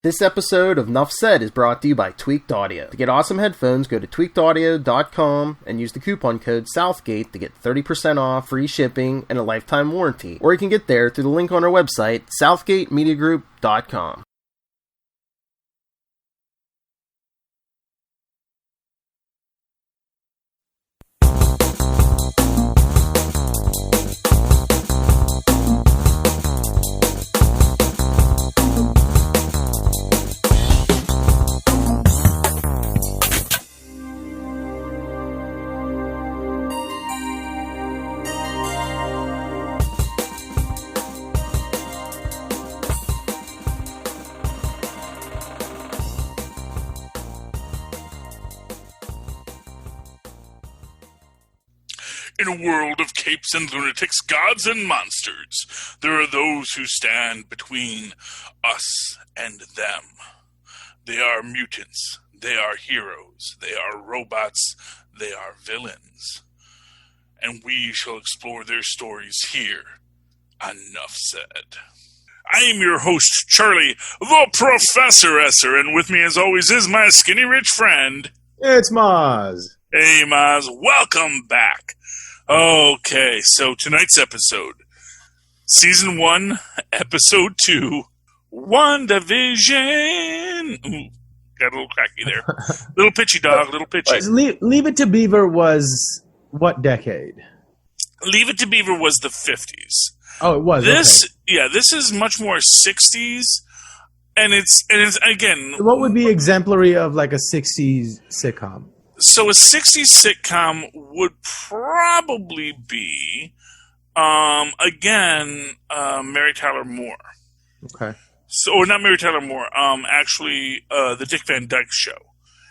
This episode of Nuff Said is brought to you by Tweaked Audio. To get awesome headphones, go to tweakedaudio.com and use the coupon code Southgate to get 30% off, free shipping, and a lifetime warranty. Or you can get there through the link on our website, southgatemediagroup.com. In a world of capes and lunatics, gods and monsters, there are those who stand between us and them. They are mutants, they are heroes, they are robots, they are villains. And we shall explore their stories here on Nuff Said. I am your host, Charlie, the Professor Esser, and with me as always is my skinny rich friend. It's Mozz. Hey Mozz, welcome back. Okay, so tonight's episode, Season 1, Episode 2, WandaVision. Ooh, got a little cracky there. Little pitchy, dog, little pitchy. Leave It to Beaver was what decade? Leave It to Beaver was the 50s. Oh, it was. This, okay. Yeah, this is much more 60s, and it's again. What would be exemplary of like a 60s sitcom? So a 60s sitcom would probably be, Mary Tyler Moore. Okay. So, or not Mary Tyler Moore, actually, the Dick Van Dyke Show.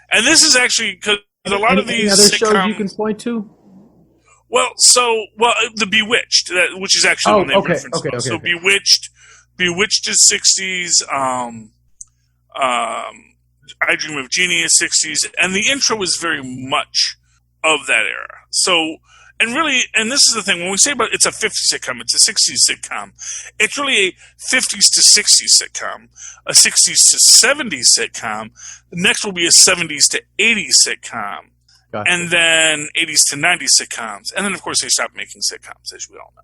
And this is actually, because a lot of these other sitcoms... shows you can point to? Well, the Bewitched, which is actually one they reference. So Bewitched is 60s, I Dream of Jeannie is 60s, and the intro is very much of that era. So, and this is the thing, when we say about it's a 50s sitcom, it's a 60s sitcom, it's really a 50s to 60s sitcom, a 60s to 70s sitcom, next will be a 70s to 80s sitcom, gotcha. And then 80s to 90s sitcoms, and then of course they stopped making sitcoms, as we all know.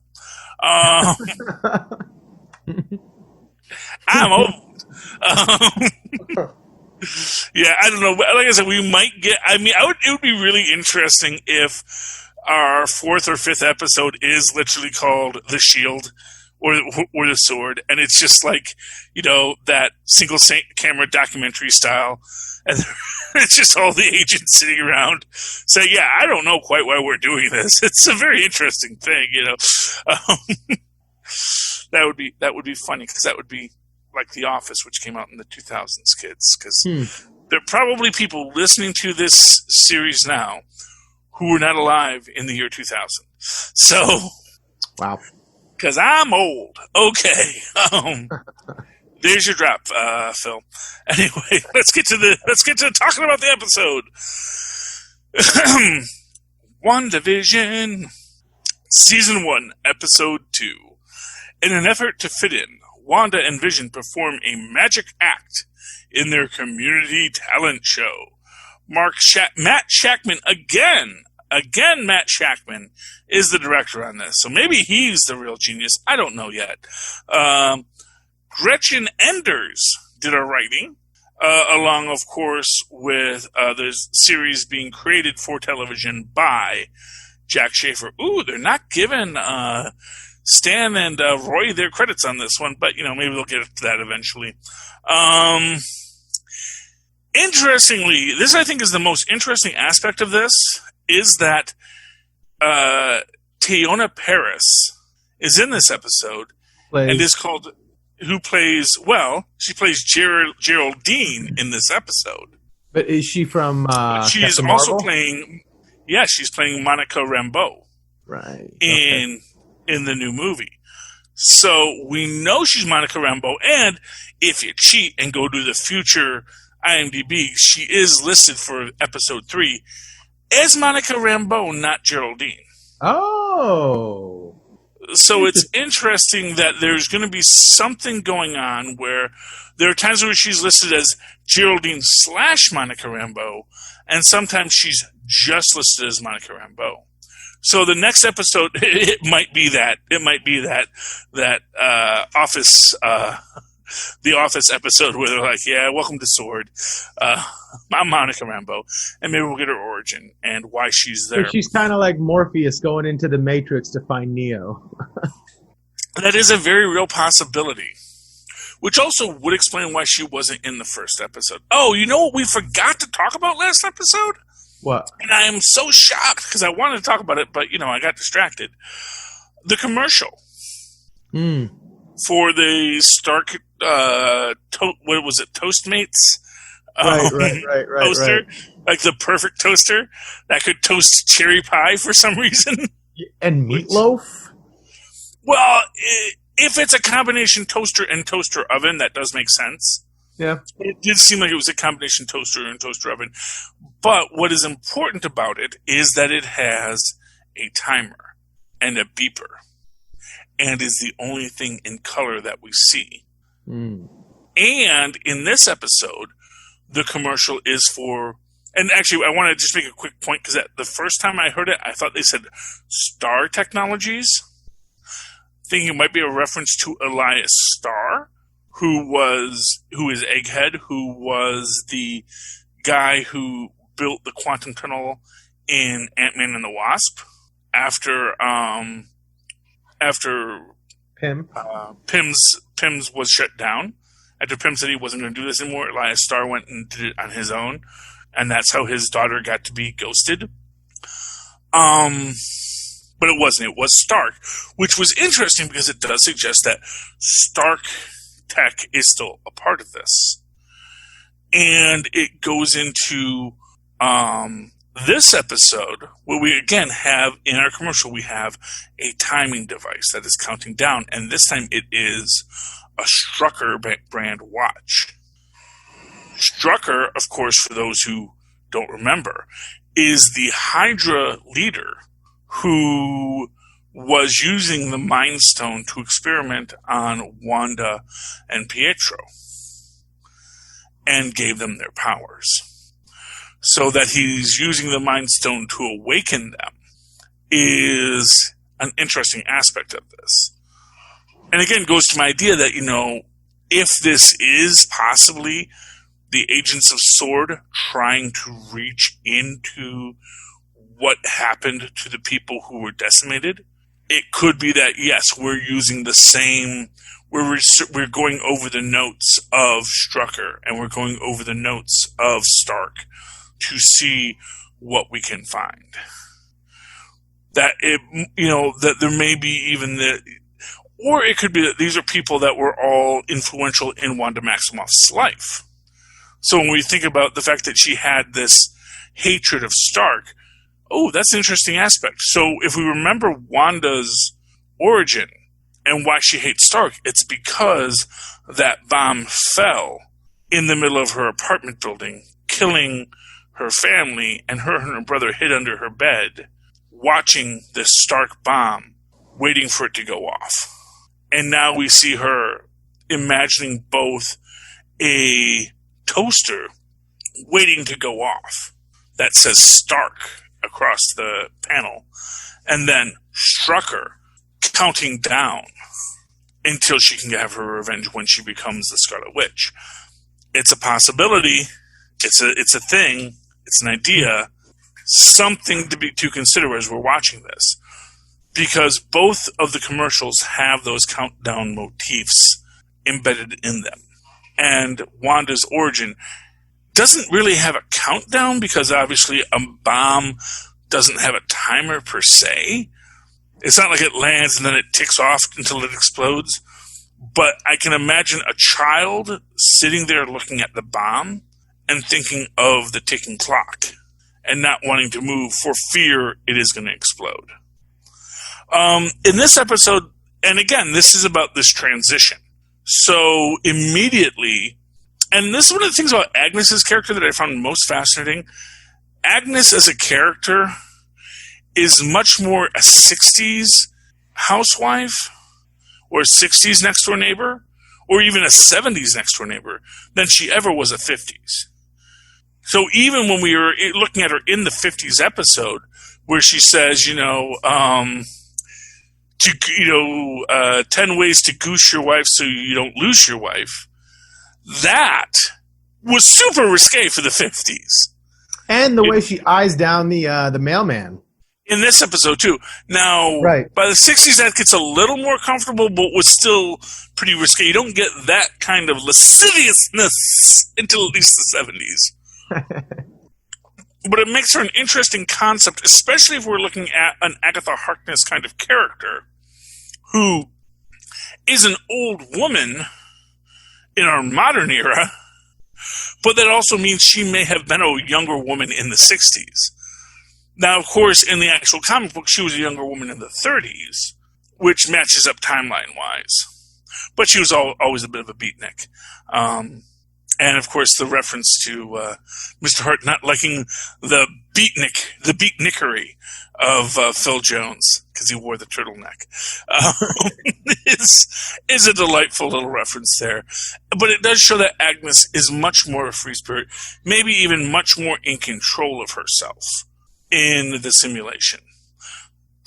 I'm old. Yeah, I don't know. Like I said, we might get. I mean, it would be really interesting if our fourth or fifth episode is literally called The Shield or The Sword, and it's just like, that single camera documentary style, and it's just all the agents sitting around saying, "Yeah, I don't know quite why we're doing this. It's a very interesting thing, That would be funny because that would be like The Office, which came out in the 2000s, kids, because there are probably people listening to this series now who were not alive in the year 2000. So, wow, because I'm old. Okay, there's your drop, Phil. Anyway, let's get to talking about the episode. WandaVision, Season 1, Episode 2. In an effort to fit in, Wanda and Vision perform a magic act in their community talent show. Matt Shakman, again, Matt Shakman is the director on this. So maybe he's the real genius. I don't know yet. Gretchen Enders did our writing, along, of course, with the series being created for television by Jack Schaefer. Ooh, they're not giving... Stan and Roy their credits on this one, but maybe they'll get to that eventually. Interestingly, this I think is the most interesting aspect of this is that Teyonah Parris is in this episode and is called she plays Geraldine in this episode. But is she from? She is also playing. Yeah, she's playing Monica Rambeau. Right. In the new movie. So we know she's Monica Rambeau, and if you cheat and go to the future IMDb, she is listed for episode 3 as Monica Rambeau, not Geraldine. Oh. So it's interesting that there's going to be something going on where there are times where she's listed as Geraldine / Monica Rambeau, and sometimes she's just listed as Monica Rambeau. So the next episode, it might be that Office, the Office episode where they're like, yeah, welcome to Sword. I'm Monica Rambeau, and maybe we'll get her origin and why she's there. So she's kind of like Morpheus going into the Matrix to find Neo. That is a very real possibility, which also would explain why she wasn't in the first episode. Oh, you know what we forgot to talk about last episode? What? And I am so shocked because I wanted to talk about it, but, I got distracted. The commercial for the Stark, what was it, Toastmates? Right. Toaster, like the perfect toaster that could toast cherry pie for some reason. And meatloaf? Well, if it's a combination toaster and toaster oven, that does make sense. Yeah. It did seem like it was a combination toaster and toaster oven. But what is important about it is that it has a timer and a beeper and is the only thing in color that we see. And in this episode, the commercial is for, and actually I want to just make a quick point because the first time I heard it, I thought they said Star Technologies, thinking it might be a reference to Elias Starr, who is Egghead, who was the guy who built the quantum tunnel in Ant-Man and the Wasp after Pym's was shut down. After Pym said he wasn't going to do this anymore, Elias Starr went and did it on his own, and that's how his daughter got to be ghosted. But it wasn't. It was Stark, which was interesting because it does suggest that Stark Tech is still a part of this. And it goes into this episode where we again have, in our commercial, we have a timing device that is counting down. And this time it is a Strucker brand watch. Strucker, of course, for those who don't remember, is the Hydra leader who was using the Mind Stone to experiment on Wanda and Pietro and gave them their powers. So that he's using the Mind Stone to awaken them is an interesting aspect of this. And again, it goes to my idea that, if this is possibly the agents of S.W.O.R.D. trying to reach into what happened to the people who were decimated, it could be that, yes, we're using the same, we're going over the notes of Strucker and we're going over the notes of Stark to see what we can find. That that there may be even or it could be that these are people that were all influential in Wanda Maximoff's life. So when we think about the fact that she had this hatred of Stark, that's an interesting aspect. So if we remember Wanda's origin and why she hates Stark, it's because that bomb fell in the middle of her apartment building, killing her family, and her brother hid under her bed, watching this Stark bomb, waiting for it to go off. And now we see her imagining both a toaster waiting to go off that says Stark across the panel, and then Strucker counting down until she can have her revenge when she becomes the Scarlet Witch. It's a possibility. It's a thing. It's an idea. Something to consider as we're watching this. Because both of the commercials have those countdown motifs embedded in them. And Wanda's origin doesn't really have a countdown because obviously a bomb doesn't have a timer per se. It's not like it lands and then it ticks off until it explodes. But I can imagine a child sitting there looking at the bomb and thinking of the ticking clock and not wanting to move for fear it is going to explode. In this episode, and again, this is about this transition. So immediately, and this is one of the things about Agnes's character that I found most fascinating. Agnes as a character is much more a 60s housewife or a 60s next door neighbor or even a 70s next door neighbor than she ever was a 50s. So even when we were looking at her in the 50s episode where she says, 10 ways to goose your wife so you don't lose your wife, that was super risque for the 50s. And the way she eyes down the mailman. In this episode, too. Now, right. By the 60s, that gets a little more comfortable, but was still pretty risque. You don't get that kind of lasciviousness until at least the 70s. But it makes her an interesting concept, especially if we're looking at an Agatha Harkness kind of character who is an old woman in our modern era, but that also means she may have been a younger woman in the 60s. Now, of course, in the actual comic book, she was a younger woman in the 30s, which matches up timeline-wise. But she was always a bit of a beatnik. And, of course, the reference to Mr. Hart not liking the beatnickery of Phil Jones, because he wore the turtleneck, is a delightful little reference there. But it does show that Agnes is much more a free spirit, maybe even much more in control of herself in the simulation.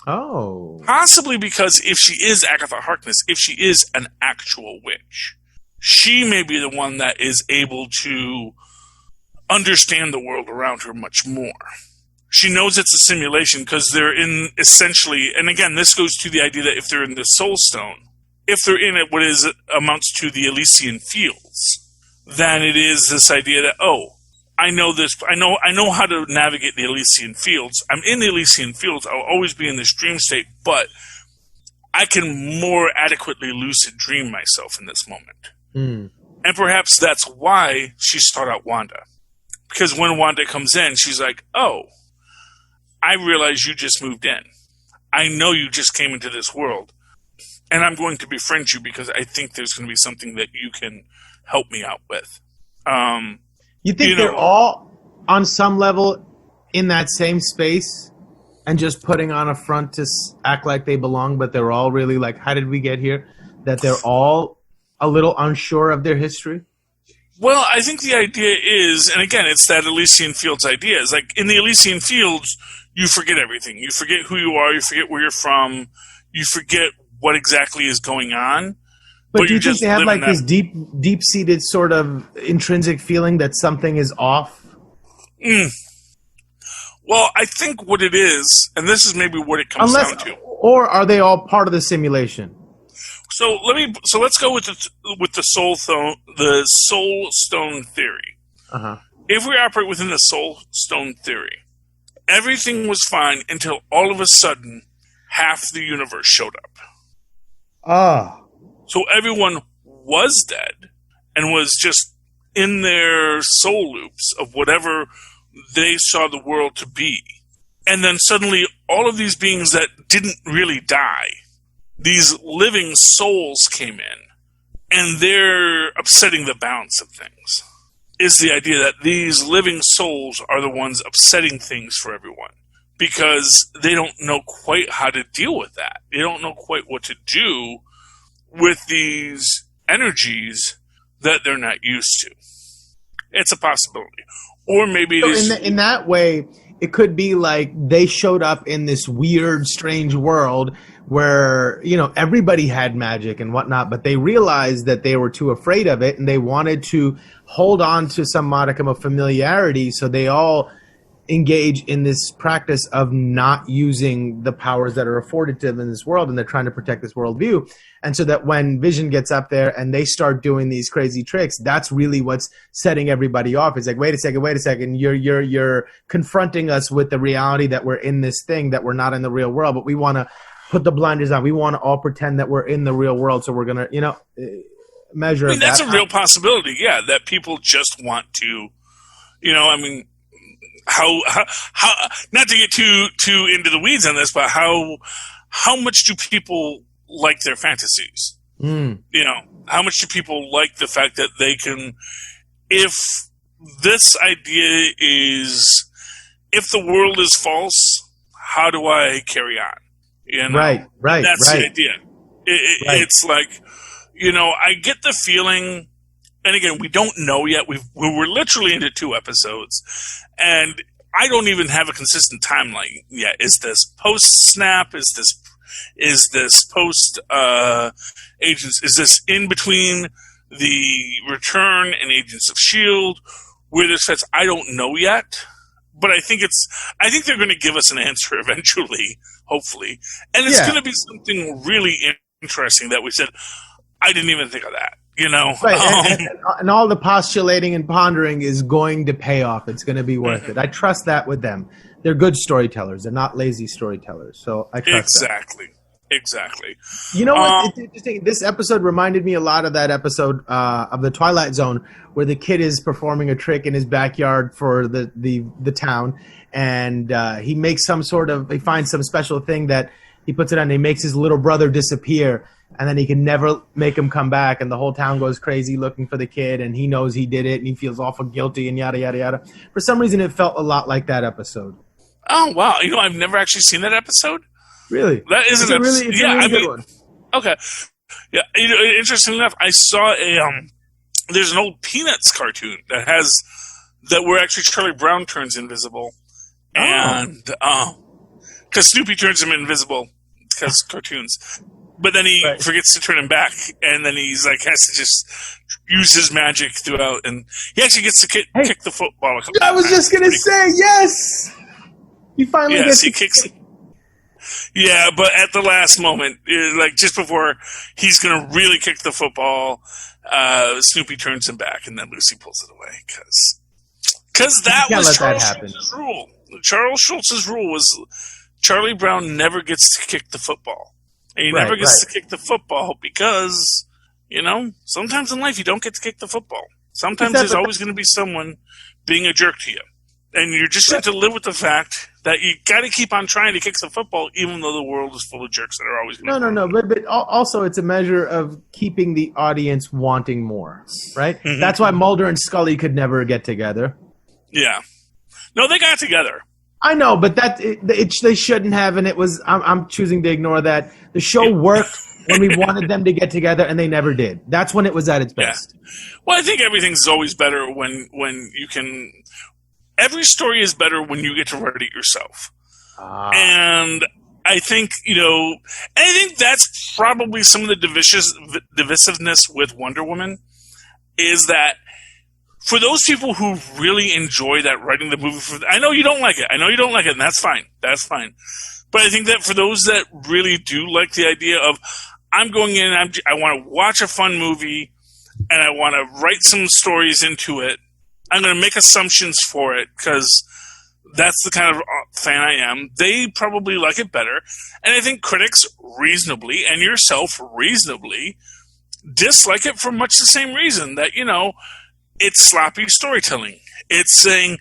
Oh. Possibly because if she is Agatha Harkness, if she is an actual witch, she may be the one that is able to understand the world around her much more. She knows it's a simulation because they're in essentially, and again, this goes to the idea that if they're in the Soul Stone, if they're in it, what amounts to the Elysian Fields, then it is this idea that, I know this. I know how to navigate the Elysian Fields. I'm in the Elysian Fields. I'll always be in this dream state, but I can more adequately lucid dream myself in this moment. Mm. And perhaps that's why she sought out Wanda. Because when Wanda comes in, she's like, I realize you just moved in. I know you just came into this world. And I'm going to befriend you because I think there's going to be something that you can help me out with. You think they're all, on some level, in that same space and just putting on a front to act like they belong, but they're all really like, how did we get here? That they're all a little unsure of their history? Well, I think the idea is, and again, it's that Elysian Fields idea. Is like in the Elysian Fields, you forget everything. You forget who you are. You forget where you're from. You forget what exactly is going on. But do you think they have like this deep-seated sort of intrinsic feeling that something is off? Well, I think what it is, and this is maybe what it comes down to. Or are they all part of the simulation? So let's go with the Soul Stone theory. Uh-huh. If we operate within the Soul Stone theory, everything was fine until all of a sudden half the universe showed up. Ah. So everyone was dead and was just in their soul loops of whatever they saw the world to be. And then suddenly all of these beings that didn't really die, these living souls came in, and they're upsetting the balance of things. Is the idea that these living souls are the ones upsetting things for everyone because they don't know quite how to deal with that. They don't know quite what to do with these energies that they're not used to. It's a possibility. Or maybe it is... In that way, it could be like they showed up in this weird, strange world where, everybody had magic and whatnot, but they realized that they were too afraid of it and they wanted to hold on to some modicum of familiarity, so they all engage in this practice of not using the powers that are afforded to them in this world, and they're trying to protect this worldview. And so that when Vision gets up there and they start doing these crazy tricks, that's really what's setting everybody off. It's like, wait a second, you're confronting us with the reality that we're in this thing, that we're not in the real world, but we want to put the blinders on. We want to all pretend that we're in the real world, so we're going to, measure. That's a real possibility, yeah, that people just want to, how not to get too into the weeds on this, but how much do people like their fantasies? How much do people like the fact that they can, if this idea is, if the world is false, how do I carry on? You know? Right. That's the idea. It's like, I get the feeling, and again, we don't know yet. We're literally into 2 episodes, and I don't even have a consistent timeline yet. Is this post-snap? Is this post Agents? Is this in between the Return and Agents of S.H.I.E.L.D.? Where this fits, I don't know yet. But I think they're going to give us an answer eventually, hopefully. And it's going to be something really interesting that we said, I didn't even think of that. Right, and all the postulating and pondering is going to pay off. It's going to be worth it. I trust that with them. They're good storytellers. They're not lazy storytellers. So I trust that. Exactly. You know what? It's interesting. This episode reminded me a lot of that episode of The Twilight Zone where the kid is performing a trick in his backyard for the town, and he makes he finds some special thing that he puts it on, and he makes his little brother disappear. And then he can never make him come back, and the whole town goes crazy looking for the kid, and he knows he did it, and he feels awful guilty, and yada, yada, yada. For some reason, it felt a lot like that episode. Oh, wow. I've never actually seen that episode. Really? That is a really good one. Okay. Yeah, interesting enough, I saw there's an old Peanuts cartoon where actually Charlie Brown turns invisible. And, because Snoopy turns him invisible, because cartoons. But then he forgets to turn him back, and then he's like has to just use his magic throughout, and he actually gets to kick the football a couple I was just gonna say yes. He finally gets he kicks it. Yeah, but at the last moment, like just before he's gonna really kick the football, Snoopy turns him back, and then Lucy pulls it away because that was Charles Schultz's rule. Charles Schultz's rule was Charlie Brown never gets to kick the football. And he never gets to kick the football because, sometimes in life you don't get to kick the football. Sometimes there's always going to be someone being a jerk to you. And you're just going to live with the fact that you got to keep on trying to kick the football even though the world is full of jerks that are always going to No. But also it's a measure of keeping the audience wanting more, right? Mm-hmm. That's why Mulder and Scully could never get together. Yeah. No, they got together. I know, but they shouldn't have, and it was. I'm choosing to ignore that. The show worked when we wanted them to get together, and they never did. That's when it was at its best. Yeah. Well, I think everything's always better when you can. Every story is better when you get to write it yourself, and I think that's probably some of the divisiveness with Wonder Woman is that. For those people who really enjoy that writing the movie, I know you don't like it. And that's fine. That's fine. But I think that for those that really do like the idea of, I'm going in, I want to watch a fun movie, and I want to write some stories into it. I'm going to make assumptions for it because that's the kind of fan I am. They probably like it better. And I think critics reasonably, and yourself reasonably, dislike it for much the same reason that, it's sloppy storytelling. It's saying,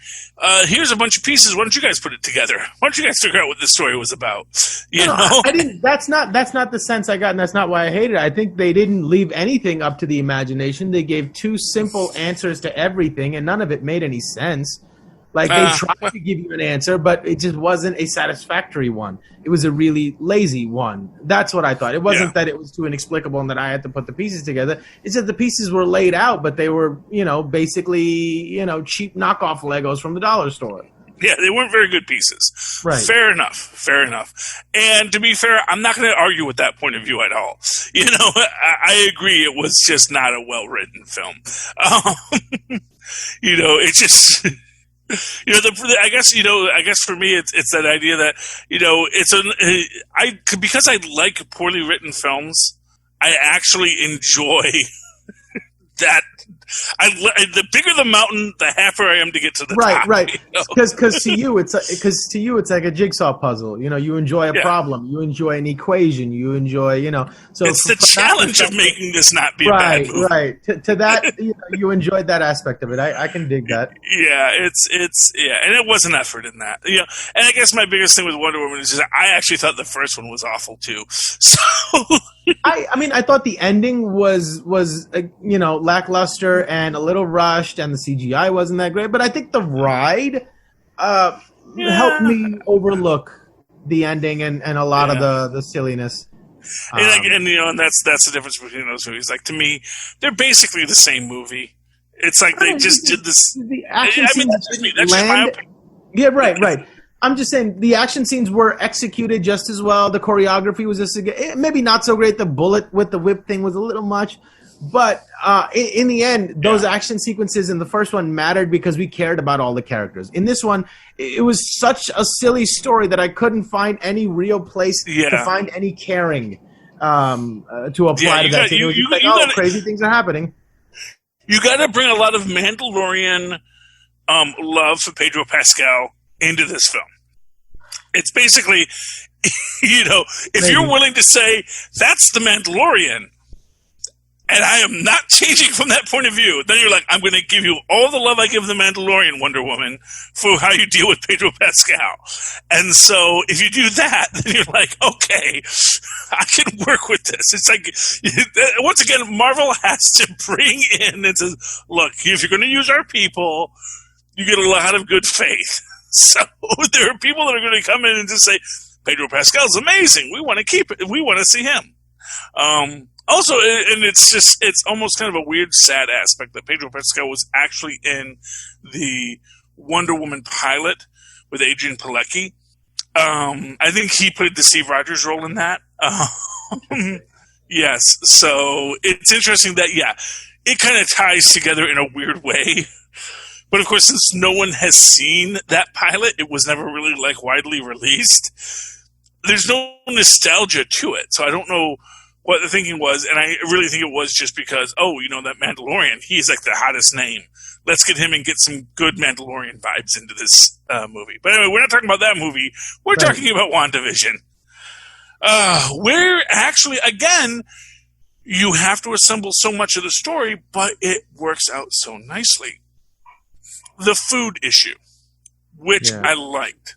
here's a bunch of pieces. Why don't you guys put it together? Why don't you guys figure out what this story was about? I didn't. That's not the sense I got, and that's not why I hated it. I think they didn't leave anything up to the imagination. They gave 2 simple answers to everything, and none of it made any sense. Like, they tried to give you an answer, but it just wasn't a satisfactory one. It was a really lazy one. That's what I thought. It wasn't that it was too inexplicable and that I had to put the pieces together. It's that the pieces were laid out, but they were, basically, cheap knockoff Legos from the dollar store. Yeah, they weren't very good pieces. Right. Fair enough. And to be fair, I'm not going to argue with that point of view at all. I agree it was just not a well-written film. It just... I guess for me, it's that idea that, because I like poorly written films, I actually enjoy that. The bigger the mountain, the happier I am to get to the top. Right. Because to you, it's like a jigsaw puzzle. You enjoy a problem, you enjoy an equation, you enjoy, So it's the challenge of making this not be a bad movie. Right. To that, you enjoyed that aspect of it. I can dig that. Yeah, and it was an effort in that. And I guess my biggest thing with Wonder Woman is that I actually thought the first one was awful too. So I thought the ending was lackluster and a little rushed, and the CGI wasn't that great. But I think the ride helped me overlook the ending and a lot of the silliness. And that's the difference between those movies. Like, to me, they're basically the same movie. It's like they just did this. The action scenes that's just my opinion. Yeah, right. I'm just saying the action scenes were executed just as well. The choreography was just maybe not so great. The bullet with the whip thing was a little much. But in the end, those action sequences in the first one mattered because we cared about all the characters. In this one, it was such a silly story that I couldn't find any real place to find any caring to apply to that. It was just like, crazy things are happening. You got to bring a lot of Mandalorian love for Pedro Pascal into this film. It's basically, if you're willing to say, that's the Mandalorian, and I am not changing from that point of view, then you're like, I'm going to give you all the love I give the Mandalorian, Wonder Woman, for how you deal with Pedro Pascal. And so if you do that, then you're like, okay, I can work with this. It's like, once again, Marvel has to bring in and says, look, if you're going to use our people, you get a lot of good faith. So there are people that are going to come in and just say, Pedro Pascal's amazing. We want to keep it. We want to see him. Also, and it's almost kind of a weird, sad aspect that Pedro Pascal was actually in the Wonder Woman pilot with Adrian Palicki. I think he played the Steve Rogers role in that. Yes, so it's interesting that, it kind of ties together in a weird way. But, of course, since no one has seen that pilot, it was never really, widely released. There's no nostalgia to it, so I don't know what the thinking was, and I really think it was just because, that Mandalorian, he's like the hottest name. Let's get him and get some good Mandalorian vibes into this movie. But anyway, we're not talking about that movie. We're talking about WandaVision. Where actually, again, you have to assemble so much of the story, but it works out so nicely. The food issue, which I liked.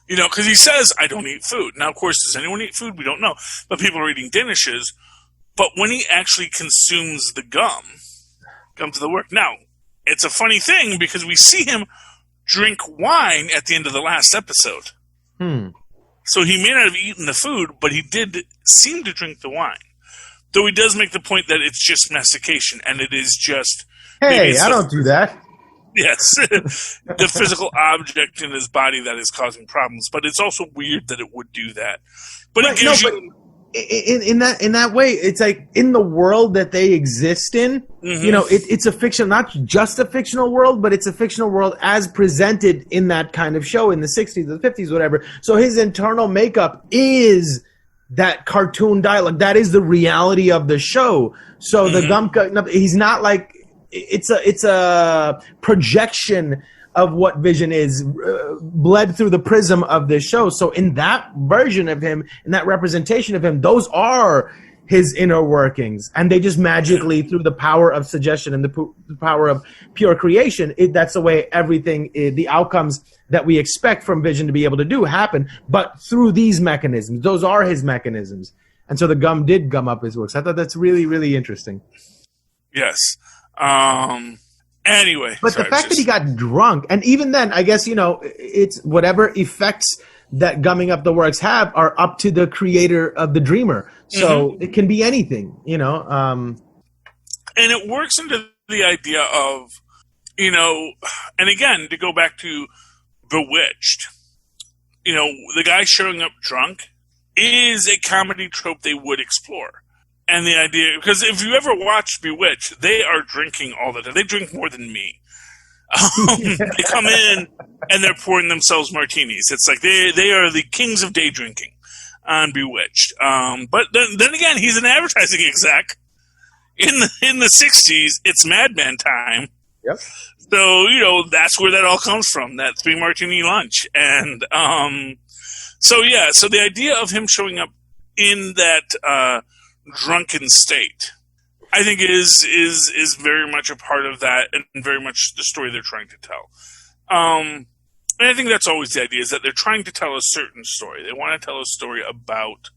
Because he says, I don't eat food. Now, of course, does anyone eat food? We don't know. But people are eating Danishes. But when he actually consumes the gum to the work. Now, it's a funny thing because we see him drink wine at the end of the last episode. So he may not have eaten the food, but he did seem to drink the wine. Though he does make the point that it's just mastication, and it is just... Hey, I don't do that. Yes, the physical object in his body that is causing problems, but it's also weird that it would do that. But it gives you. In that way, it's like in the world that they exist in. It's a fiction, not just a fictional world, but it's a fictional world as presented in that kind of show in the 60s, the 50s, whatever. So his internal makeup is that cartoon dialogue. That is the reality of the show. So the gum, he's not like. It's a projection of what Vision is, bled through the prism of this show. So in that version of him, in that representation of him, those are his inner workings. And they just magically, through the power of suggestion and the power of pure creation, that's the way everything, the outcomes that we expect from Vision to be able to do happen. But through these mechanisms, those are his mechanisms. And so the gum did gum up his works. I thought that's really, really interesting. Yes. Anyway, but the fact that he got drunk, and even then, I guess, it's whatever effects that gumming up the works have are up to the creator of the dreamer. So it can be anything, And it works into the idea of, and again, to go back to Bewitched, the guy showing up drunk is a comedy trope they would explore. And the idea, because if you ever watch Bewitched, they are drinking all the time. They drink more than me. They come in and they're pouring themselves martinis. It's like they are the kings of day drinking on Bewitched. But then again, he's an advertising exec. In the 60s, it's Mad Men time. Yep. So, that's where that all comes from, that 3 martini lunch. And so the idea of him showing up in that drunken state, I think is very much a part of that, and very much the story they're trying to tell. And I think that's always the idea, is that they're trying to tell a certain story. They want to tell a story about,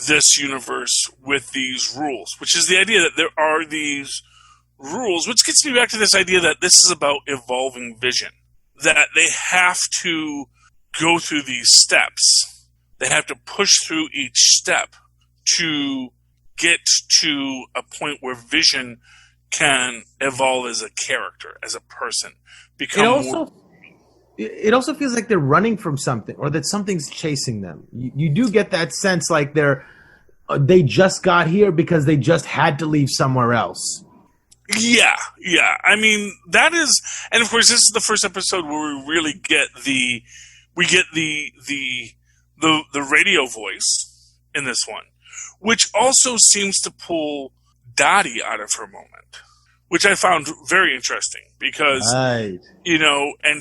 this universe with these rules, which is the idea that there are these rules, which gets me back to this idea that this is about evolving Vision. that they have to go through these steps. They have to push through each step to get to a point where Vision can evolve as a character, as a person. It also feels like they're running from something, or that something's chasing them. You do get that sense like they just got here because they just had to leave somewhere else. Yeah. I mean, that is, and of course, this is the first episode where we really get the radio voice in this one, which also seems to pull Dottie out of her moment, which I found very interesting because, and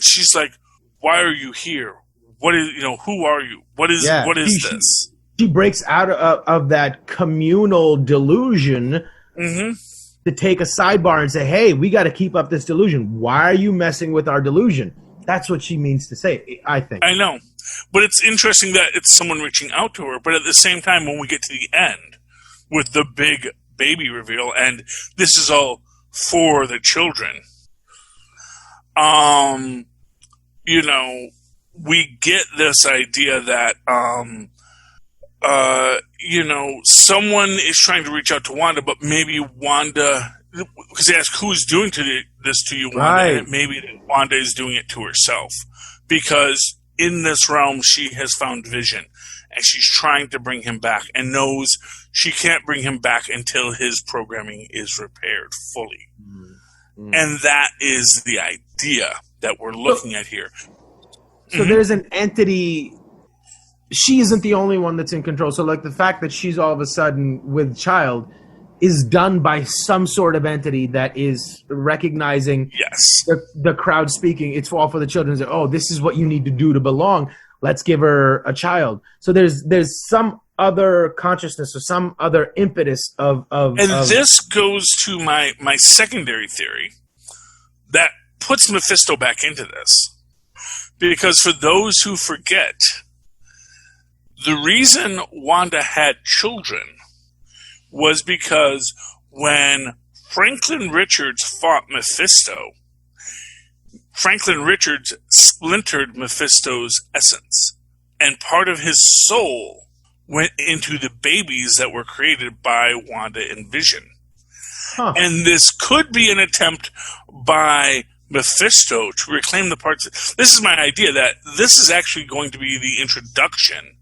she's like, "Why are you here? What is, who are you? What is this?" She breaks out of that communal delusion to take a sidebar and say, "Hey, we got to keep up this delusion. Why are you messing with our delusion?" That's what she means to say, I think. I know. But it's interesting that it's someone reaching out to her. But at the same time, when we get to the end with the big baby reveal, and this is all for the children, we get this idea that, someone is trying to reach out to Wanda, but maybe Wanda, because they ask who's doing this to you, Wanda, right. And maybe Wanda is doing it to herself, because in this realm she has found Vision, and she's trying to bring him back, and knows she can't bring him back until his programming is repaired fully. Mm-hmm. And that is the idea that we're looking at here. So there's an entity. She isn't the only one that's in control. So, like, the fact that she's all of a sudden with child is done by some sort of entity that is recognizing the crowd speaking. It's all for the children. Oh, this is what you need to do to belong. Let's give her a child. So there's some other consciousness or some other impetus of this goes to my secondary theory that puts Mephisto back into this. Because for those who forget, the reason Wanda had children was because when Franklin Richards fought Mephisto, Franklin Richards splintered Mephisto's essence, and part of his soul went into the babies that were created by Wanda and Vision. Huh. And this could be an attempt by Mephisto to reclaim the parts. This is my idea, that this is actually going to be the introduction,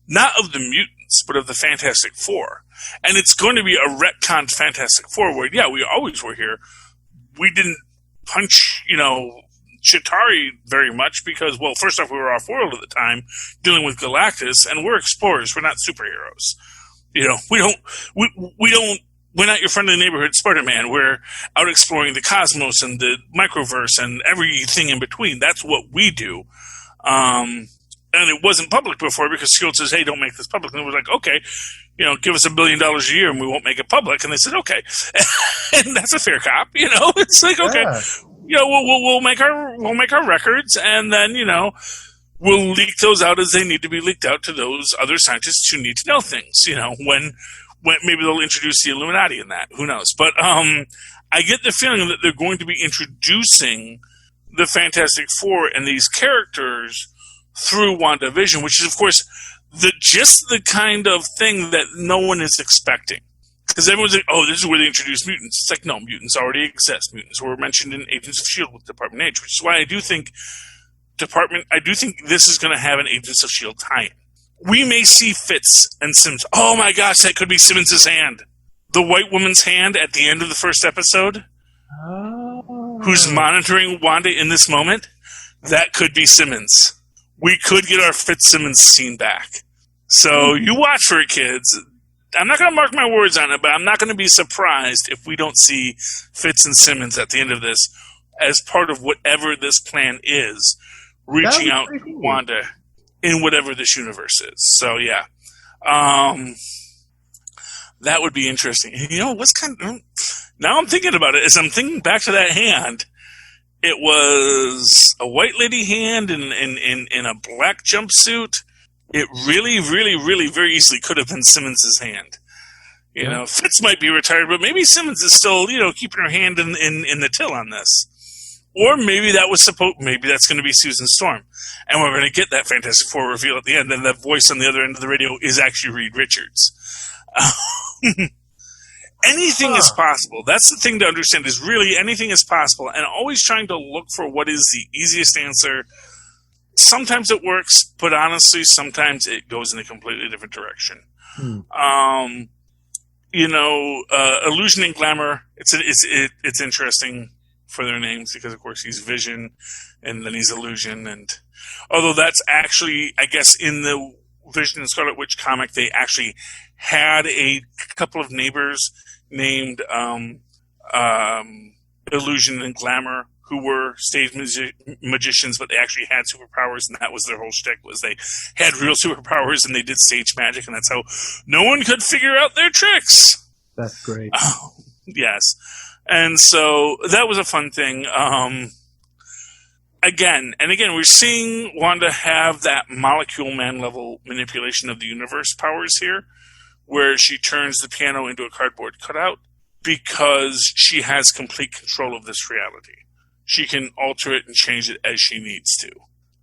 not of the mutants, but of the Fantastic Four. And it's going to be a retconned Fantastic Four where, we always were here. We didn't punch, Chitauri very much because, well, first off, we were off-world at the time dealing with Galactus, and we're explorers. We're not superheroes. We're not your friendly neighborhood Spider-Man. We're out exploring the cosmos and the microverse and everything in between. That's what we do. And it wasn't public before because S.H.I.E.L.D. says, hey, don't make this public. And we're like, okay, give us $1 billion a year and we won't make it public. And they said, okay. And that's a fair cop, It's like, okay, we'll make our records, and then, we'll leak those out as they need to be leaked out to those other scientists who need to know things, when maybe they'll introduce the Illuminati in that. Who knows? But I get the feeling that they're going to be introducing the Fantastic Four and these characters through WandaVision, which is, of course, the kind of thing that no one is expecting. Because everyone's like, oh, this is where they introduce mutants. It's like, no, mutants already exist. Mutants were mentioned in Agents of S.H.I.E.L.D. with Department H, which is why I do think this is going to have an Agents of S.H.I.E.L.D. tie-in. We may see Fitz and Simmons. Oh my gosh, that could be Simmons' hand. The white woman's hand at the end of the first episode, who's monitoring Wanda in this moment, that could be Simmons. We could get our Fitzsimmons scene back. So you watch for it, kids. I'm not going to mark my words on it, but I'm not going to be surprised if we don't see Fitz and Simmons at the end of this as part of whatever this plan is, reaching out to Wanda in whatever this universe is. So, yeah. That would be interesting. What's now I'm thinking about it, as I'm thinking back to that hand, it was a white lady hand in a black jumpsuit. It really, really, really very easily could have been Simmons' hand. Fitz might be retired, but maybe Simmons is still, keeping her hand in the till on this. Or maybe that's going to be Susan Storm. And we're going to get that Fantastic Four reveal at the end, and that voice on the other end of the radio is actually Reed Richards. Anything is possible. That's the thing to understand, is really anything is possible, and always trying to look for what is the easiest answer. Sometimes it works, but honestly, sometimes it goes in a completely different direction. Illusion and Glamour, it's interesting for their names, because of course he's Vision and then he's Illusion, and although that's actually, I guess, in the Vision and Scarlet Witch comic, they actually had a couple of neighbors named Illusion and Glamour who were stage magicians, but they actually had superpowers, and that was their whole shtick, was they had real superpowers and they did stage magic, and that's how no one could figure out their tricks. That's great. Yes. And so that was a fun thing. Again, we're seeing Wanda have that Molecule Man level manipulation of the universe powers here, where she turns the piano into a cardboard cutout because she has complete control of this reality. She can alter it and change it as she needs to.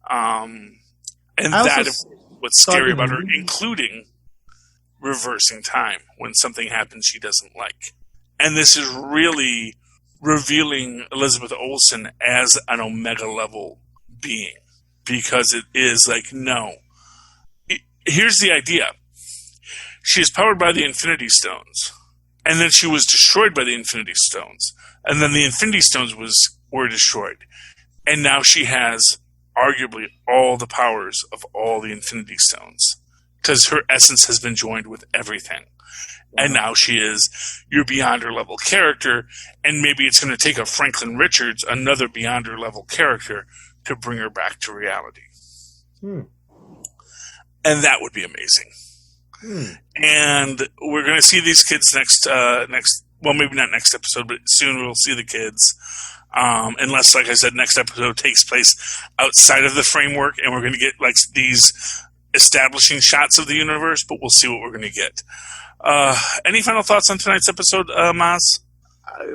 And that is what's scary about her, including reversing time when something happens she doesn't like. And this is really revealing Elizabeth Olsen as an Omega level being, because it is like, no. Here's the idea. She is powered by the Infinity Stones, and then she was destroyed by the Infinity Stones, and then the Infinity Stones were destroyed, and now she has arguably all the powers of all the Infinity Stones, because her essence has been joined with everything. And now she is your Beyonder level character, and maybe it's going to take a Franklin Richards, another Beyonder level character, to bring her back to reality. And that would be amazing. And we're going to see these kids next, well, maybe not next episode, but soon we'll see the kids. Unless, like I said, next episode takes place outside of the framework, and we're going to get like these establishing shots of the universe, but we'll see what we're going to get. Any final thoughts on tonight's episode, Mozz?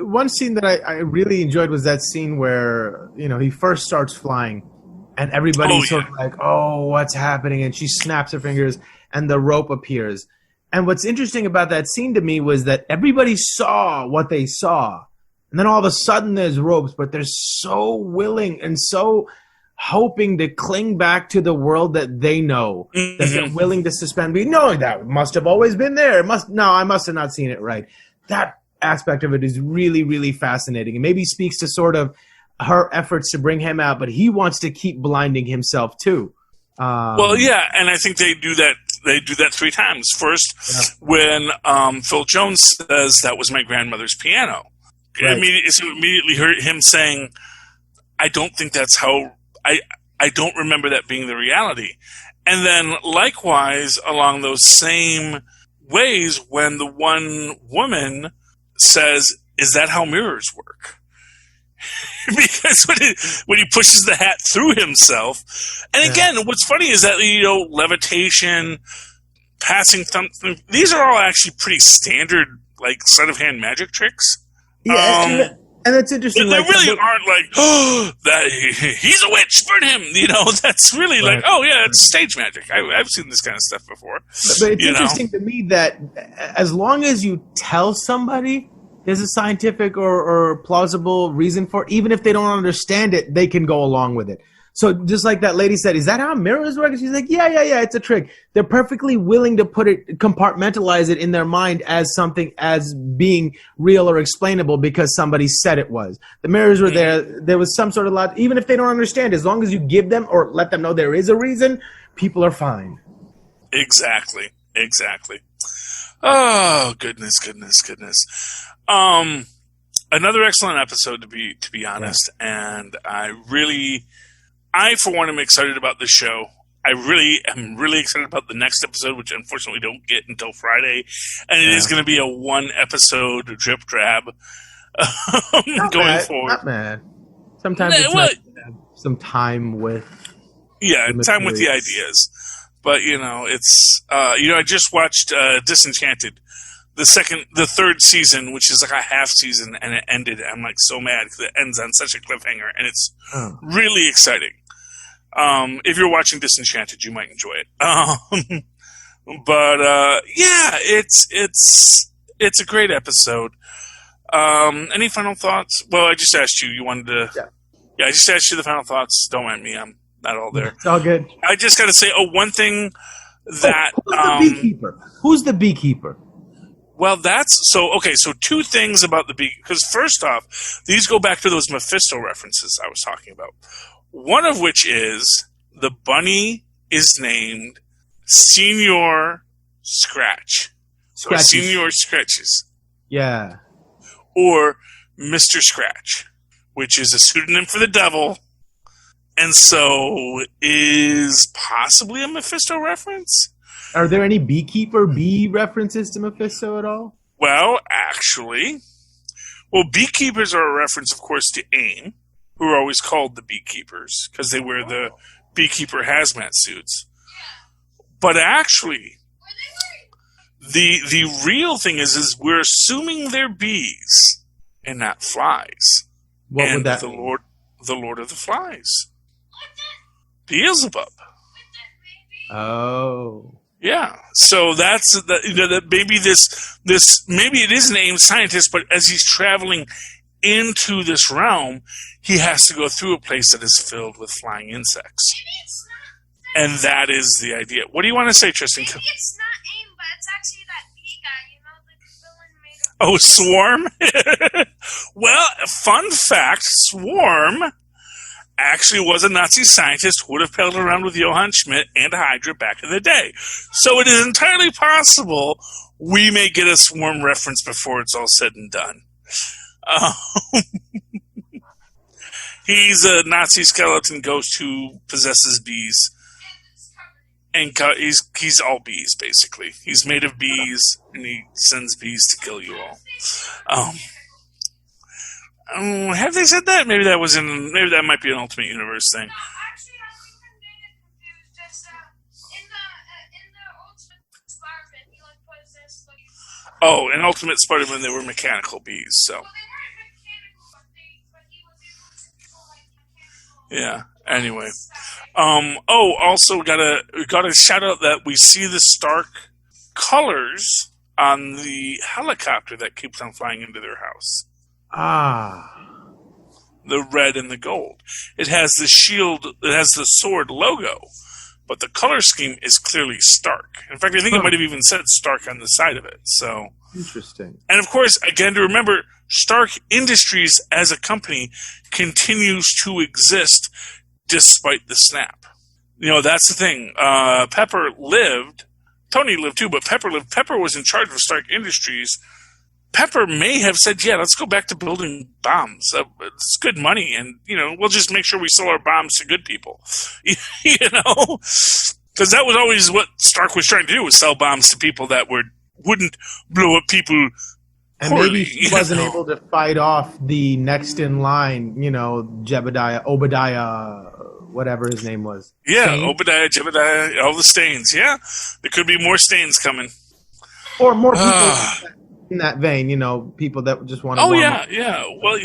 One scene that I really enjoyed was that scene where, he first starts flying and everybody's sort of like, oh, what's happening? And she snaps her fingers and the rope appears. And what's interesting about that scene to me was that everybody saw what they saw. And then all of a sudden there's ropes, but they're so willing and so hoping to cling back to the world that they know, that they're willing to suspend. No, that must have always been there. I must have not seen it right. That aspect of it is really, really fascinating, and maybe speaks to sort of her efforts to bring him out, but he wants to keep blinding himself too. Well, yeah, and I think they do that. They do that 3 times. First, when Phil Jones says that was my grandmother's piano, right. Immediately heard him saying, "I don't think that's how." I don't remember that being the reality. And then likewise, along those same ways, when the one woman says, is that how mirrors work? Because when he pushes the hat through himself. And again, what's funny is that, levitation, passing something, these are all actually pretty standard, like, sleight of hand magic tricks. Yeah, and that's interesting. They really aren't like, that he's a witch, burn him. That's really like, it's stage magic. I've seen this kind of stuff before. But it's interesting to me that as long as you tell somebody there's a scientific or plausible reason for it, even if they don't understand it, they can go along with it. So just like that lady said, is that how mirrors work? And she's like, yeah, it's a trick. They're perfectly willing to compartmentalize it in their mind as something, as being real or explainable because somebody said it was. The mirrors were there. There was some sort of logic. Even if they don't understand, as long as you give them or let them know there is a reason, people are fine. Exactly. Oh, goodness. Another excellent episode to be honest. And I, for one, am excited about this show. I really am excited about the next episode, which unfortunately we don't get until Friday. And it is going to be a 1-episode drip drab going forward. Not bad. Sometimes it's nice to have some time with time with the ideas. But, it's... I just watched Disenchanted, the third season, which is like a half season, and it ended. I'm like so mad because it ends on such a cliffhanger, and it's really exciting. If you're watching Disenchanted, you might enjoy it. But yeah, it's a great episode. Any final thoughts? Well, I just asked you. You wanted to. Yeah, I just asked you the final thoughts. Don't mind me. I'm not all there. It's all good. I just got to say, one thing that who's the beekeeper? Who's the beekeeper? Well, okay. So two things about the bee, because first off, these go back to those Mephisto references I was talking about. One of which is the bunny is named Senior Scratch. Or Senior Scratches. Yeah. Or Mr. Scratch, which is a pseudonym for the devil, and so is possibly a Mephisto reference. Are there any beekeeper bee references to Mephisto at all? Well, actually, beekeepers are a reference, of course, to AIM, who are always called the beekeepers because they wear the beekeeper hazmat suits. But actually, the real thing is we're assuming they're bees and not flies. What would that mean? The Lord of the Flies, Beelzebub. Oh. Yeah, so that's that maybe maybe it is an AIM scientist, but as he's traveling into this realm, he has to go through a place that is filled with flying insects, and that is the idea. What do you want to say, Tristan? Maybe it's not AIM, but it's actually that bee guy, the villain made Oh, of. Swarm. Well, fun fact: Swarm actually was a Nazi scientist who would have pelled around with Johann Schmidt and Hydra back in the day. So it is entirely possible we may get a Swarm reference before it's all said and done. He's a Nazi skeleton ghost who possesses bees. And he's all bees, basically. He's made of bees, and he sends bees to kill you all. Have they said that? Maybe that might be an Ultimate Universe thing. No, actually, I think I'm getting it confused. Just in the Ultimate Spider-Man, he possessed In Ultimate Spider-Man, they were mechanical bees. So. Well, they weren't mechanical, but he was able to control mechanical. Yeah. Anyway. Also gotta shout out that we see the Stark colors on the helicopter that keeps on flying into their house. The red and the gold. It has the shield, it has the sword logo, but the color scheme is clearly Stark. In fact, I think it might have even said Stark on the side of it. So interesting. And of course, again, to remember, Stark Industries as a company continues to exist despite the snap. That's the thing. Pepper lived. Tony lived too, but Pepper lived. Pepper was in charge of Stark Industries. Pepper may have said, yeah, let's go back to building bombs. It's good money, and, we'll just make sure we sell our bombs to good people. Because that was always what Stark was trying to do, was sell bombs to people that wouldn't blow up people and poorly. Maybe he wasn't able to fight off the next in line, Obadiah, whatever his name was. Yeah, Stain? Obadiah, Jebediah, all the Stains, yeah. There could be more Stains coming. Or more people in that vein, people that just want to warm up. Yeah. Well,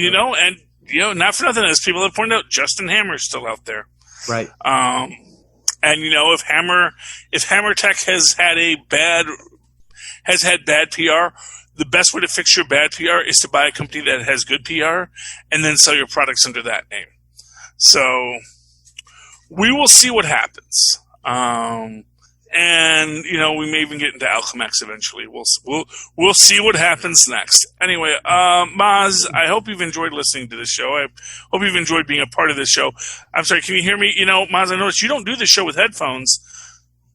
not for nothing, as people have pointed out, Justin Hammer's still out there. Right. And if Hammer Tech has had bad PR, the best way to fix your bad PR is to buy a company that has good PR and then sell your products under that name. So we will see what happens. And we may even get into Alchemax eventually. We'll see what happens next. Anyway, Mozz, I hope you've enjoyed listening to this show. I hope you've enjoyed being a part of this show. I'm sorry, can you hear me? Mozz, I noticed you don't do this show with headphones,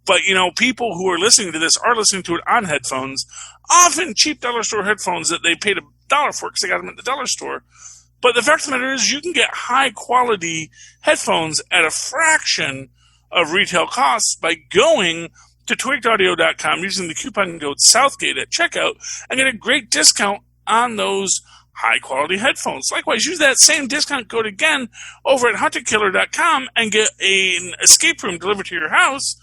but people who are listening to this are listening to it on headphones, often cheap dollar store headphones that they paid $1 for because they got them at the dollar store. But the fact of the matter is, you can get high quality headphones at a fraction of retail costs by going to tweakedaudio.com using the coupon code Southgate at checkout and get a great discount on those high quality headphones. Likewise, use that same discount code again over at hunterkiller.com and get an escape room delivered to your house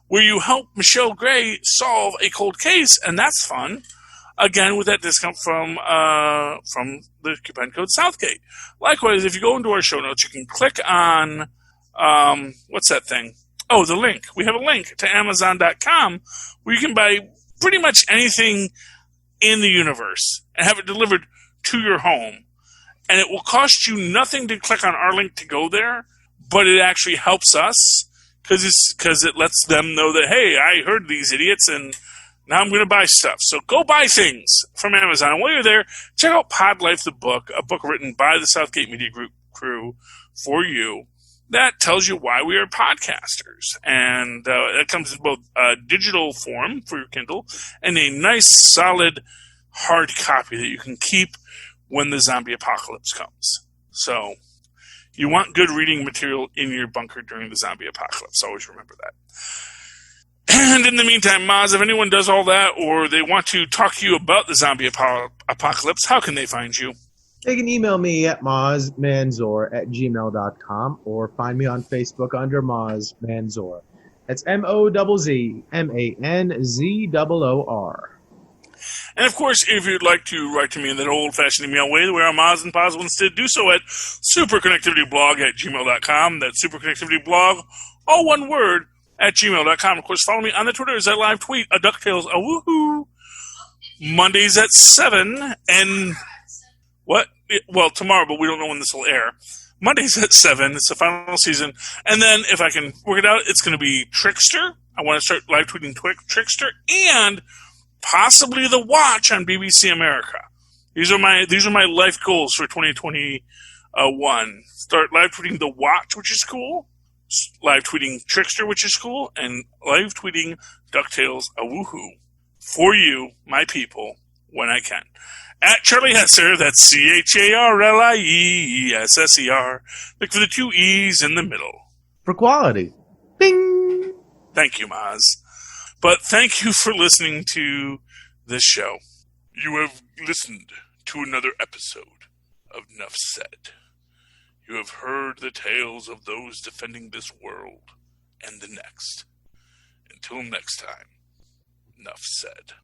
where you help Michelle Gray solve a cold case, and that's fun. again with that discount from the coupon code Southgate. Likewise, if you go into our show notes, you can click on what's that thing? Oh, the link. We have a link to Amazon.com where you can buy pretty much anything in the universe and have it delivered to your home. And it will cost you nothing to click on our link to go there, but it actually helps us because it lets them know that, hey, I heard these idiots and now I'm going to buy stuff. So go buy things from Amazon. And while you're there, check out Pod Life, the book, a book written by the Southgate Media Group crew for you that tells you why we are podcasters. And that comes in both digital form for your Kindle and a nice, solid, hard copy that you can keep when the zombie apocalypse comes. So you want good reading material in your bunker during the zombie apocalypse. Always remember that. And in the meantime, Mozz, if anyone does all that or they want to talk to you about the zombie apocalypse, how can they find you? They can email me at mozzmanzor@gmail.com or find me on Facebook under Mozz Manzor. That's MOZZMANZOOR. And of course, if you'd like to write to me in that old-fashioned email way, the way our Mozz and Paz once did, do so at superconnectivityblog@gmail.com. That's superconnectivityblog, all one word, at gmail.com. Of course, follow me on the Twitters at live tweet, a DuckTales, a woohoo, Mondays at 7, and what? Well, tomorrow, but we don't know when this will air. Mondays at 7, it's the final season. And then, if I can work it out, it's going to be Trickster. I want to start live tweeting Trickster, and possibly The Watch on BBC America. These are my life goals for 2021. Start live tweeting The Watch, which is cool. Live tweeting Trickster, which is cool. And live tweeting DuckTales, a woohoo. For you, my people, when I can. At Charlie Hesser, that's CharlieEsser. Look for the 2 E's in the middle. For quality. Bing! Thank you, Mozz. But thank you for listening to this show. You have listened to another episode of Nuff Said. You have heard the tales of those defending this world and the next. Until next time, Nuff Said.